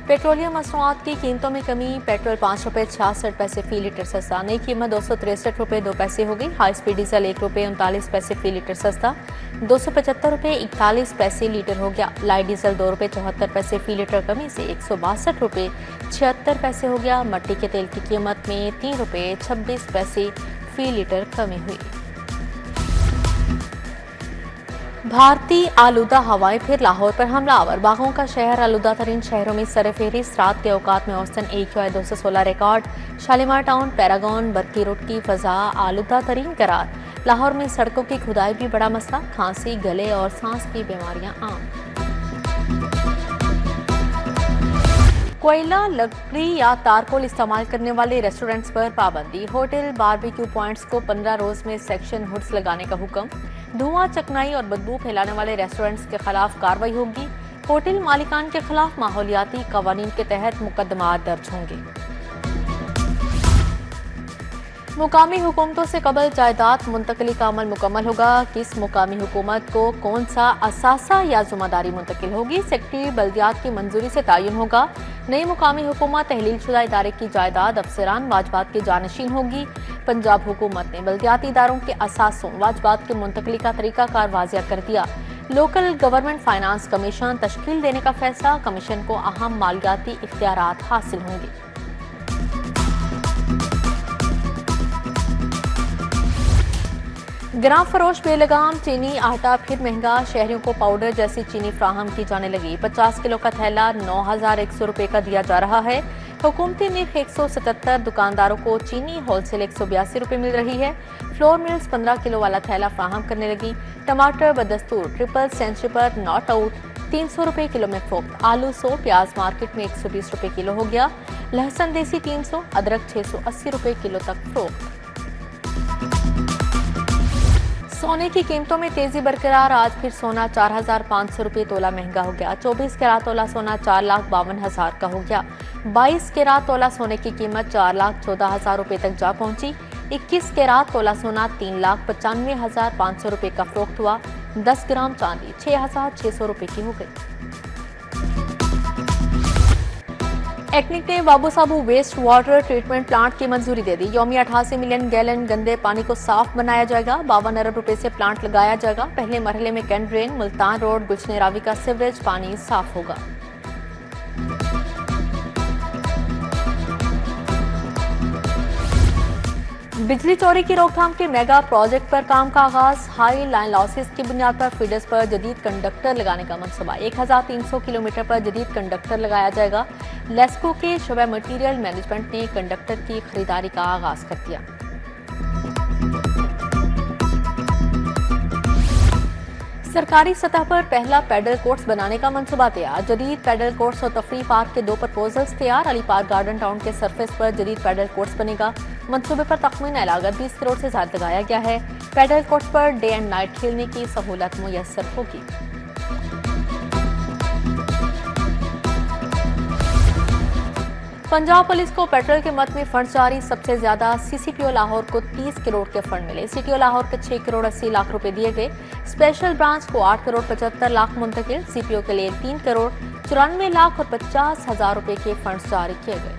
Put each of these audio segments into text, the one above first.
Petroleum मसनूआत की कीमतों में कमी। पेट्रोल 5 रुपये 66 पैसे फी लीटर सस्ता। नई कीमत 263 रुपये 2 पैसे हो गई। हाई स्पीड डीजल 1 रुपये 39 पैसे फी लीटर सस्ता 275 रुपये 41 पैसे लीटर हो गया। लाइट डीजल 2 रुपये 74 पैसे फी लीटर कमी से 162 रुपये 76 पैसे हो गया। मट्टी के तेल की कीमत में 3 रुपये 26 पैसे फी लीटर कमी हुई। भारतीय आलूदा हवाएं फिर लाहौर पर हमलावर। बागों का शहर आलूदा तरीन शहरों में सरफहरिस्त। रात के औकात में औसतन AQI 216 record. Shalimar town, Paragon, Barki road की फजा आलूदा तरीन करार। लाहौर में सड़कों की खुदाई भी बड़ा मसला। खांसी, गले और सांस की बीमारियां आम। कोयला, लकड़ी या तारकोल इस्तेमाल करने वाले रेस्टोरेंट्स पर पाबंदी। होटल, बारबेक्यू पॉइंट्स को 15 रोज में सेक्शन हुड्स लगाने का हुक्म। धुआं, चकनाई और बदबू फैलाने वाले रेस्टोरेंट्स के खिलाफ कार्रवाई होगी। होटल मालिकान के खिलाफ माहौलियाती कवानीन के तहत मुकदमा दर्ज होंगे। मुकामी हुकूमतों से कबल जायदाद मुंतकली का अमल मुकम्मल होगा। किस मुकामी हुकूमत को कौन सा असासा या जिम्मेदारी मुंतकिल होगी, सेक्रेटरी बल्दियात की मंजूरी से तयन होगा। नई मुकामी हुकूमत तहलील शुदा इदारे की जायदाद अफसरान वाजबात की जानशीन होगी। पंजाब हुकूमत ने बल्दियाती इदारों के असासों वाजबात के मुंतकली का तरीकाकार वाजिया कर दिया। लोकल गवर्नमेंट फाइनेंस कमीशन तश्कील देने का फैसला। कमीशन को अहम मालियाती इख्तियारात हासिल होंगे। ग्राम फरोश बेलगाम चीनी आटा फिर महंगा। शहरियों को पाउडर जैसी चीनी फ्राहम की जाने लगी। 50 किलो का थैला 9,100 रुपये का दिया जा रहा है। हुकूमती निर्ख 177। दुकानदारों को चीनी होलसेल 182 रुपये मिल रही है। फ्लोर मिल्स 15 किलो वाला थैला फ्राहम करने लगी। टमाटर बदस्तूर ट्रिपल सेंचुरी पर नॉट आउट 300 रुपये किलो में फोक्त। आलू 100। प्याज मार्केट में 120 रुपये किलो हो गया। लहसुन देसी 300। अदरक 680 रुपये किलो तक फोक्त। सोने की कीमतों में तेजी बरकरार। आज फिर सोना 4,500 रुपये तोला महंगा हो गया। 24 कैरात तोला सोना 4,52,000 का हो गया। 22 कैरात तोला सोने की कीमत 4,14,000 रुपये तक जा पहुंची। 21 कैरात तोला सोना 3,95,500 रुपये का फरोख्त हुआ। 10 ग्राम चांदी 6,600 रुपये की हो गई। एक्निक ने बाबू साबू वेस्ट वाटर ट्रीटमेंट प्लांट की मंजूरी दे दी। यौमी 88 मिलियन गैलन गंदे पानी को साफ बनाया जाएगा। 52 अरब रुपए से प्लांट लगाया जाएगा। पहले मरहले में कैंट ड्रेन, मुल्तान रोड, गुलशन रावी का सीवरेज पानी साफ होगा। बिजली चोरी की रोकथाम के मेगा प्रोजेक्ट पर काम का आगाज। हाई लाइन लॉसेस की बुनियाद पर फीडर्स पर जदीद कंडक्टर लगाने का मनसूबा। 1,300 किलोमीटर पर जदीद कंडक्टर लगाया जाएगा। लेस्को के शोबे मटीरियल मैनेजमेंट ने कंडक्टर की खरीदारी का आगाज कर दिया। सरकारी सतह पर पहला पैडल कोर्ट्स बनाने का मनसूबा तैयार। जदीद पैडल कोर्ट्स और तफरी पार्क के 2 प्रपोजल्स तैयार। अली पार्क गार्डन टाउन के सरफेस पर जदीद पैडल कोर्ट्स बनेगा। मनसूबे पर तखमीना लागत 20 करोड़ से ज्यादा लगाया गया है। पैडल कोर्ट्स पर डे एंड नाइट खेलने की सहूलत मुयस्सर होगी। पंजाब पुलिस को पेट्रोल के मद में फंड जारी। सबसे ज्यादा CCPO लाहौर को 30 करोड़ के फंड मिले। CTO लाहौर के 6 करोड़ 80 लाख रुपए दिए गए। स्पेशल ब्रांच को 8 करोड़ 75 लाख मुंतकिल। CPO के लिए 3 करोड़ 94 लाख और 50,000 रुपए के फंड जारी किए गए।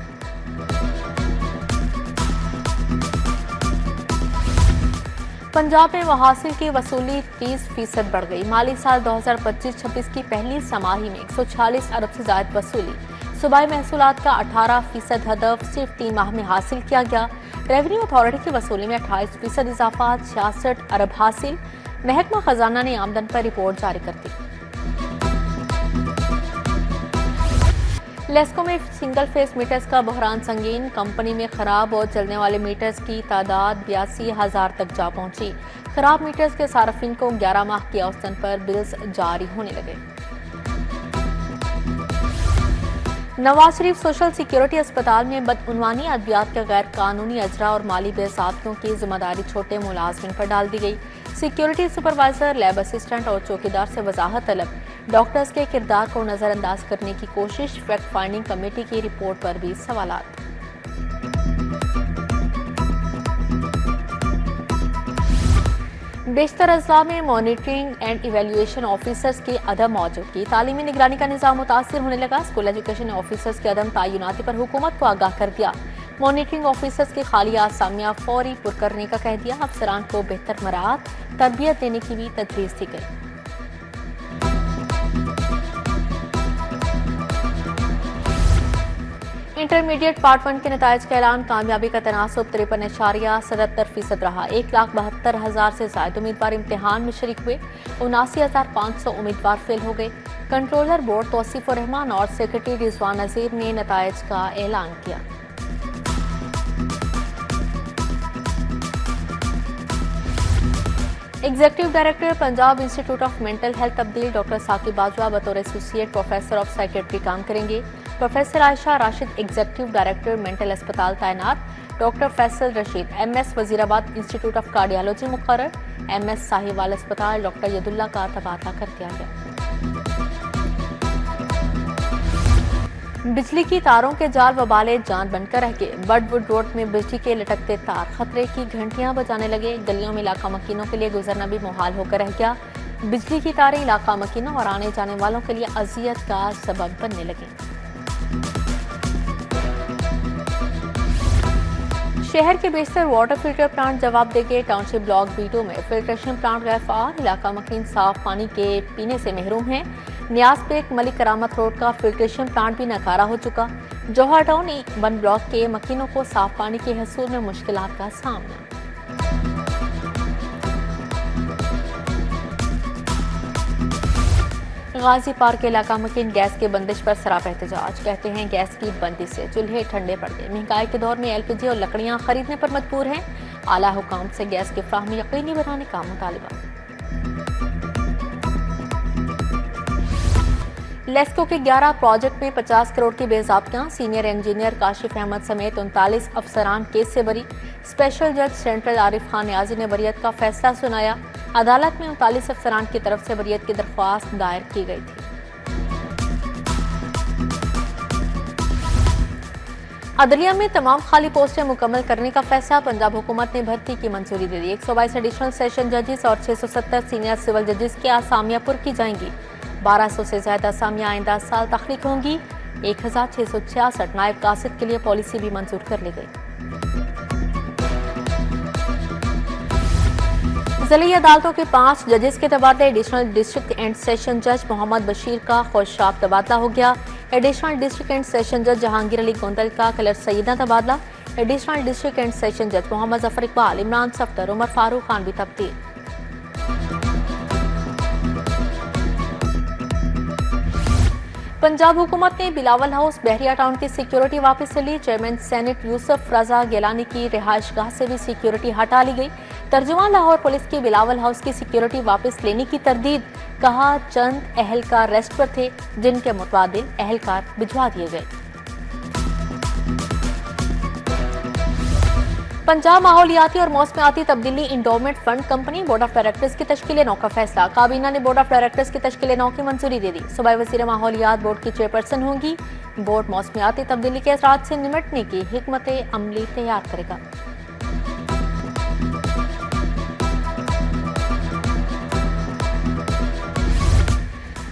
पंजाब में महासिल की वसूली 30% बढ़ गई। माली साल 2025-26 की पहली छमाही में 146 अरब से ज्यादा वसूली। सूबाई महसूलात का 18% हदफ सिर्फ 3 माह में हासिल किया गया। रेवेन्यू अथॉरिटी की वसूली में 28% इजाफा, 66 अरब हासिल। महकमा खजाना ने आमदन पर रिपोर्ट जारी कर दी। लेस्को में सिंगल फेस मीटर्स का बहरान संगीन। कंपनी में खराब और चलने वाले मीटर्स की तादाद 82,000 तक जा पहुंची। खराब मीटर्स के सार्फिन को 11 माह की औसतन पर बिल्स जारी होने लगे। नवाज शरीफ सोशल सिक्योरिटी अस्पताल में बदउनवानी अद्वियात के गैर कानूनी अजरा और माली बेसाख्तियों की जिम्मेदारी छोटे मुलाजमिन पर डाल दी गई। सिक्योरिटी सुपरवाइजर, लैब असिस्टेंट और चौकीदार से वजाहत तलब। डॉक्टर्स के किरदार को नजरअंदाज करने की कोशिश। फैक्ट फाइंडिंग कमेटी की रिपोर्ट पर भी सवालात। बेशतर अजला में मॉनिटरिंग एंड इवेल्युएशन ऑफिसर्स की अदम मौजूदगी, तालीमी निगरानी का निज़ाम मुतासिर होने लगा। स्कूल एजुकेशन ऑफिसर्स के अदम तयनाती पर हुकूमत को आगाह कर दिया। मॉनिटरिंग ऑफिसर्स की खाली आसामियां फौरी पुर करने का कह दिया। अफसरान को बेहतर मराहत तरबियत देने की भी तजवीज़ दी गई। इंटरमीडिएट पार्ट 1 के नताइज का ऐलान, कामयाबी का तनासब 53.77% रहा। 1,72,000 से ज्यादा उम्मीदवार इम्तिहान में शरीक हुए। 79,500 उम्मीदवार फेल हो गए। कंट्रोलर बोर्ड तौसीफ रहमान और सेक्रेटरी रिजवान नजीर ने नताइज का ऐलान किया। Executive director Punjab institute of mental health तब्दील डॉक्टर साकिब बाजवा बतौर एसोसिएट प्रोफेसर ऑफ साइकेट्री काम करेंगे। Professor Ayesha Rashid executive director mental अस्पताल तैनात। Doctor Faisal Rashid MS Wazirabad institute of cardiology मुकर्रर। MS साहिवाल अस्पताल डॉक्टर यदुल्ला का तबादला कर दिया गया। बिजली की तारों के जाल वबाले जान बनकर रह गए। बर्डवुड रोड में बिजली के लटकते तार खतरे की घंटियां बजाने लगे। गलियों में इलाका मकीनों के लिए गुजरना भी मुहाल होकर रह गया। बिजली की तारें इलाका मकीनों और आने जाने वालों के लिए अजियत का सबब बनने लगे। शहर के बेशतर वाटर फिल्टर प्लांट जवाब देंगे। टाउनशिप ब्लॉक B2 में फिल्ट्रेशन प्लांट गैर फाल, इलाका मकीन साफ पानी के पीने से महरूम है। न्याज पेक मलिक करामत रोड का फिल्ट्रेशन प्लांट भी नकारा हो चुका। जौहर टाउन 1 ब्लॉक के मकीनों को साफ पानी के हसूल में मुश्किलात का सामना। गाजी पार्क के इलाका मकीन गैस के बंदिश पर सराप एहतजाज, कहते हैं गैस की बंदिश से चूल्हे ठंडे पड़ गए। महंगाई के दौर में LPG और लकड़ियां खरीदने पर मजबूर हैं। आला हुकाम से गैस की फ्राहमी यकीनी बनाने का मुतालबा। लेस्को के 11 प्रोजेक्ट में 50 करोड़ की बेज़ाब्तियां। सीनियर इंजीनियर काशिफ अहमद समेत 39 अफसरान केस से बरी। स्पेशल जज सेंट्रल आरिफ खान न्याजी ने बरियत का फैसला सुनाया। अदालत में 39 अफसरान की तरफ से बरियत की दरख्वास्त दायर की गई थी। अदलिया में तमाम खाली पोस्टें मुकम्मल करने का फैसला, पंजाब हुकूमत ने भर्ती की मंजूरी दे दी। 122 एडिशनल सेशन जजेस और 670 सीनियर सिविल जजेस की आसामियां पुर की जाएंगी। 1200 से ज्यादा आसामियां आइंदा साल तख्लीक होंगी। 1666 नायब कासिद के लिए पॉलिसी भी मंजूर कर ली गई। जिली अदालतों के 5 जजेस के तबादले। एडिशनल डिस्ट्रिक्ट एंड सेशन जज मोहम्मद बशीर का खुशाब तबादला हो गया। एडिशनल डिस्ट्रिक्ट एंड सेशन जज जहांगीर अली गोंदल का कलर सईदा तबादला। एडिशनल डिस्ट्रिक्ट एंड सेशन जज मोहम्मद जफर इकबाल, इमरान सफ्दर, उमर फारूक खान भी तब्दील। पंजाब हुकूमत ने बिलावल हाउस बहरिया टाउन की सिक्योरिटी वापस ले ली। चेयरमैन सेनेट यूसुफ रजा गिलानी की रिहाइश गाह से भी सिक्योरिटी हटा ली गई। तर्जुमान लाहौर पुलिस की बिलावल हाउस की सिक्योरिटी वापस लेने की तरदीद, कहा चंद अहलकार रेस्ट पर थे जिनके मुतबादिल अहलकार भिजवा दिए गए। पंजाब माहौलियाती और मौसमियाती तब्दीली endowment fund company board of directors की तश्कील 9 का फैसला। काबीना ने बोर्ड ऑफ डायरेक्टर्स की तश्कील 9 की मंजूरी दे दी। सूबाई वज़ीर माहौलियात बोर्ड की चेयरपर्सन होंगी। बोर्ड मौसमियाती तब्दीली के असरात से निमटने की हिकमत अमली तैयार करेगा।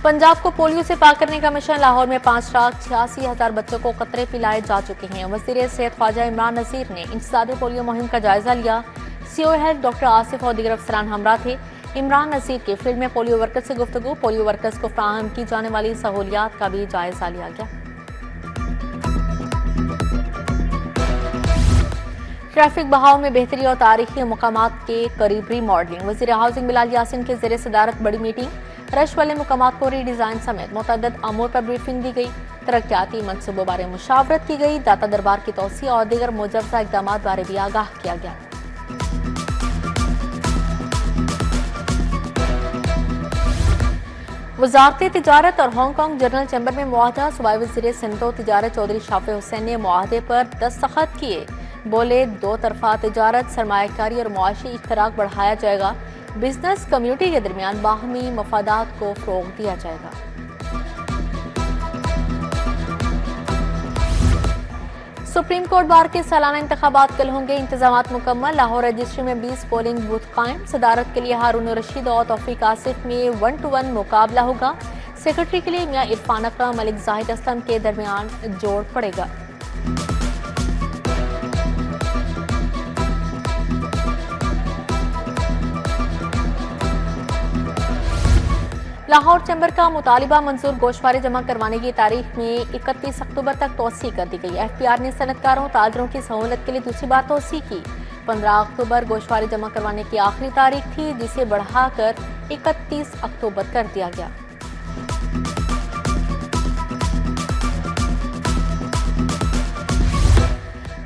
पंजाब को पोलियो से पाक करने का मिशन। लाहौर में 5,86,000 बच्चों को कतरे पिलाए जा चुके हैं। वज़ीर सेहत ख्वाजा इमरान नज़ीर ने इंसदादे पोलियो मुहिम का जायजा लिया। CO हेल्थ डॉक्टर आसिफ और दीगर अफसरान हमरा थे। इमरान नज़ीर के फील्ड में पोलियो वर्कर्स से गुफ्तगू, पोलियो वर्कर्स को फ्राहम की जाने वाली सहूलियात का भी जायजा लिया गया। ट्रैफिक बहाव में बेहतरी और तारीखी मकामात के करीब रीमॉडलिंग। वज़ीर हाउसिंग बिलाल यासिन के ज़ेरे सदारत बड़ी मीटिंग। रश वाले मकामात को रीडिज़ाइन समेत मुतअद्दिद अमूर पर ब्रीफिंग दी गई। तरक्याती मनसूबों बारे मुशावरत की गई। दाता दरबार की तौसीह और दीगर मुजव्वज़ा इक़दामात बारे भी आगाह किया गया। वज़ारत तिजारत और हांगकांग जनरल चैम्बर में मुआहदा। सूबाई वज़ीर सिंधो तिजारत चौधरी शाफे हुसैन ने मुआहदे पर दस्तखत किए। बोले 2 तरफा तिजारत, सरमायाकारी और मुआशी इश्तराक बढ़ाया जाएगा। बिजनेस कम्युनिटी के दरमियान बाहमी मफादात को फ़रोग़ दिया जाएगा। सुप्रीम कोर्ट बार के सालाना इंतखाबात कल होंगे, इंतजामात मुकम्मल। लाहौर रजिस्ट्री में 20 पोलिंग बूथ कायम। सदारत के लिए हारून रशीद और तौफीक आसिफ में 1-1 मुकाबला होगा। सेक्रेटरी के लिए मियां इरफान अकरम, मलिक जाहिद असलम के दरमियान जोड़ पड़ेगा। लाहौर चैम्बर का मुतालिबा मंजूर, गोशवारे जमा करवाने की तारीख में 31 अक्टूबर तक तोसी कर दी गई। FPR ने सनतकारों ताजरों की सहूलत के लिए दूसरी बार तोसी की। 15 अक्टूबर गोशवारे जमा करवाने की आखिरी तारीख थी, जिसे बढ़ाकर 31 अक्टूबर कर दिया गया।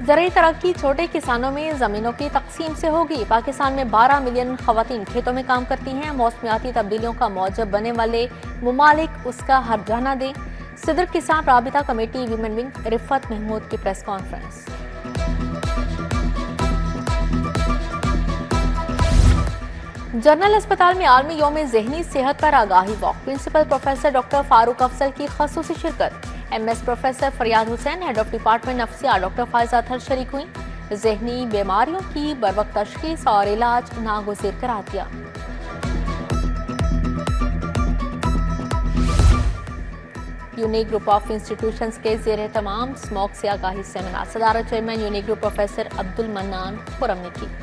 ज़रूरी तरक्की छोटे किसानों में ज़मीनों की तकसीम से होगी। पाकिस्तान में 12 मिलियन खवातीन खेतों में काम करती हैं। मौसमियाती तब्दीलियों का मौजब बनने वाले मुमालिक उसका हर्जाना दें। सदर किसान राबिता committee women wing, Rifat Mahmood की प्रेस कॉन्फ्रेंस। जनरल अस्पताल में आलमी यौम ज़हनी सेहत पर आगाही walk. Principal professor doctor Farooq Afzal की खसूसी शिरकत। MS professor Faryad Hussain, head of department नफ्सियात डॉक्टर फायजा अतहर शरीक हुई। ज़हनी बीमारियों की बरवक्त तशखीस और इलाज नागुज़ीर करार दिया। यूनिक ग्रुप ऑफ इंस्टीट्यूशंस के ज़ेर तमाम स्मोक से आगाही सेमिनार। सदारत chairman unique group professor Abdul mannan Khurram ने की।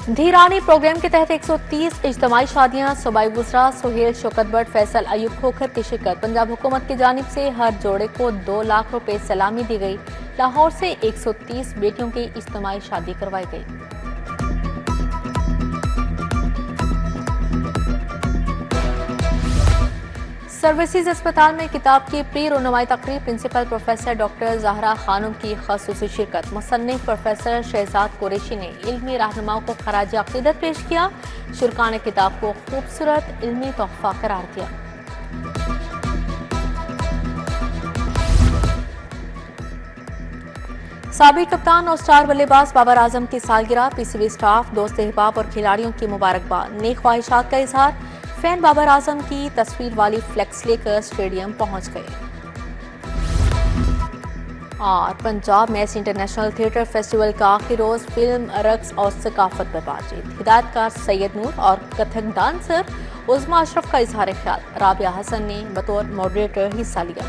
धीरानी प्रोग्राम के तहत 130 इज्तिमाई शादियां। सूबाई वज़रा सुहेल शौकत भट्ट, फैसल अयूब खोखर की शिरकत। पंजाब हुकूमत की जानिब से हर जोड़े को 2 लाख रुपए सलामी दी गई। लाहौर से 130 बेटियों की इज्तिमाई शादी करवाई गई। सर्विसेज अस्पताल में किताब की प्री रुनुमाई तकरीब। Principal professor doctor Zahra Khanum की खसूसी शिरकत। मुसन्निफ प्रोफेसर शहजाद कुरैशी ने इल्मी रहनुमाओं को खराज अक़ीदत पेश किया। शुरका ने किताब को खूबसूरत इल्मी तोहफा करार दिया। साबिक कप्तान और स्टार बल्लेबाज बाबर आजम की सालगिरह। PCB स्टाफ, दोस्त अहबाब और खिलाड़ियों की मुबारकबाद। नेक ख्वाहिशात का इजहार। फैन बाबर आजम की तस्वीर वाली फ्लेक्स लेकर स्टेडियम पहुंच गए। और पंजाब मैस इंटरनेशनल थिएटर फेस्टिवल का आखिरी रोज फिल्म, रक्स और सकाफत पर बातचीत। हिदायतकार सैयद नूर और कथक डांसर उज़मा अशरफ का इजहार ख्याल। राबिया हसन ने बतौर मॉडरेटर हिस्सा लिया।